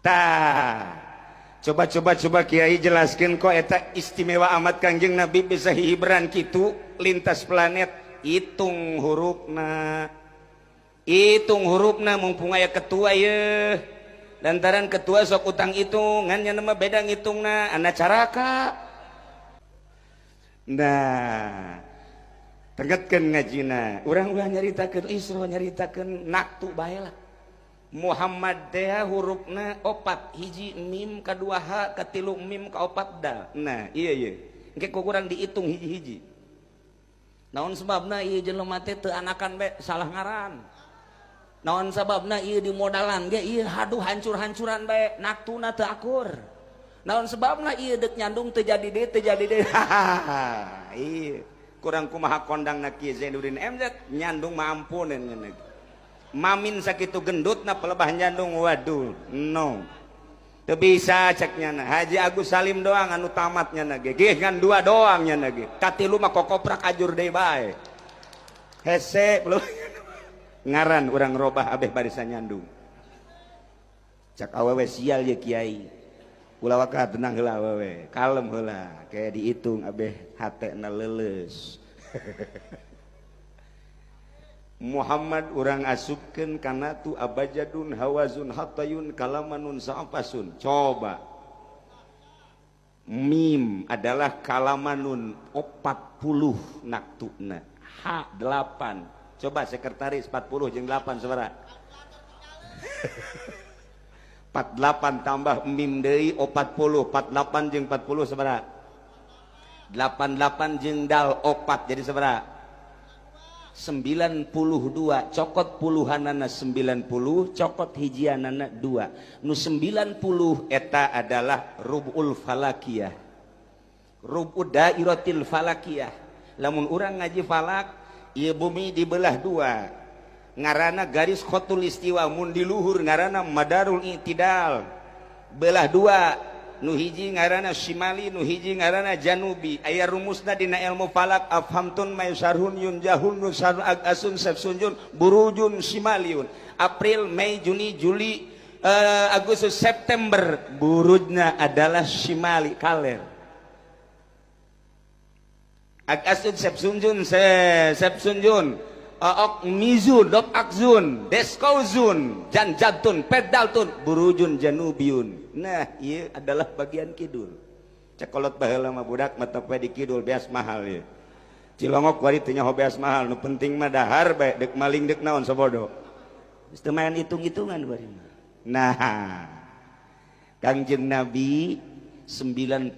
Tah, coba Kiai jelaskan kok eta istimewa amat Kangjeng Nabi bisa hibran kitu lintas planet. Hitung hurufna mumpung aya ketua ye. Lantaran ketua sok utang hitungan nya nama beda ngitungna anak caraka. Nah, tegetkeun ngajina. Urang ulah nyaritakeun Isra nyaritakeun naktu bae lah. Muhammad teh hurufna 4, hiji mim, kadua ha, katilu mim, kaopat dal. Nah, iya. Engke kurang dihitung hiji-hiji. Naon sebabna ieu jelema teh teu anakan be salah ngaran. Naon sababna ieu di modalan ge ieu haduh hancur-hancuran bae naktuna teu akur. Naon sebabna ieu deuk nyandung teu jadi deui. Ieu kurang kumaha kondangna Kieu Zainuddin MZ nyandung mah ampuneun nya. Mamin sakitu gendutna pelebah nyandung waduh no. Teu bisa ceknya na. Haji Agus Salim doang anu tamatnya na ge. Gih ngan 2 doang nya na ge. Katilu mah kokoprak ajur deui bae. Hese belum ngaran urang robah abeh barisan nyandung. Cak awewe sial ye Kiai. Ulah waka tenang heula awewe, kalem heula, kayak dihitung abeh hatena leuleus. Muhammad urang asupkeun kana tu abajadun hawazun hatayun kalamanun sa'apasun. Coba. Mim adalah kalamanun 40 naktuna. Ha 8. Coba sekretaris 40 jeung 8 sabaraha? 48 tambah mim deui 40. 48 jeung 40 sabaraha? 88 jeung dal 4 jadi sabaraha? 92. Cokot puluhanana 90, cokot hijianana 2. Nu 90 eta adalah rub'ul falakiyah. Rub'ud dairatil falakiyah. Lamun urang ngaji falak, ieu bumi dibelah 2. Ngaranna garis khotul istiwa, mun di luhur ngaranna madarul i'tidal. Belah 2. Nu hiji ngaranna shimali, nu hiji ngaranna janubi. Aya rumusna dina ilmu falak afhamtun maysarhun yunjahun nusar agasun sabsunjun burujun shimaliun. April, Mei, Juni, Juli, Agustus, September burujna adalah shimali kaler. Agasun sabsunjun sabsunjun ok mizun dop akzun deskauzun janjatun pedaltun burujun janubiun. Nah iya adalah bagian kidul. Cekolot baheula mah budak mah teu di kidul beas mahal ieu. Cilongok wari teu nyaho beas mahal, nu penting mah dahar bae deuk maling deuk naon sabodo. Geus teu main hitung-hitungan bari mah. Nah Kangjeng Nabi 90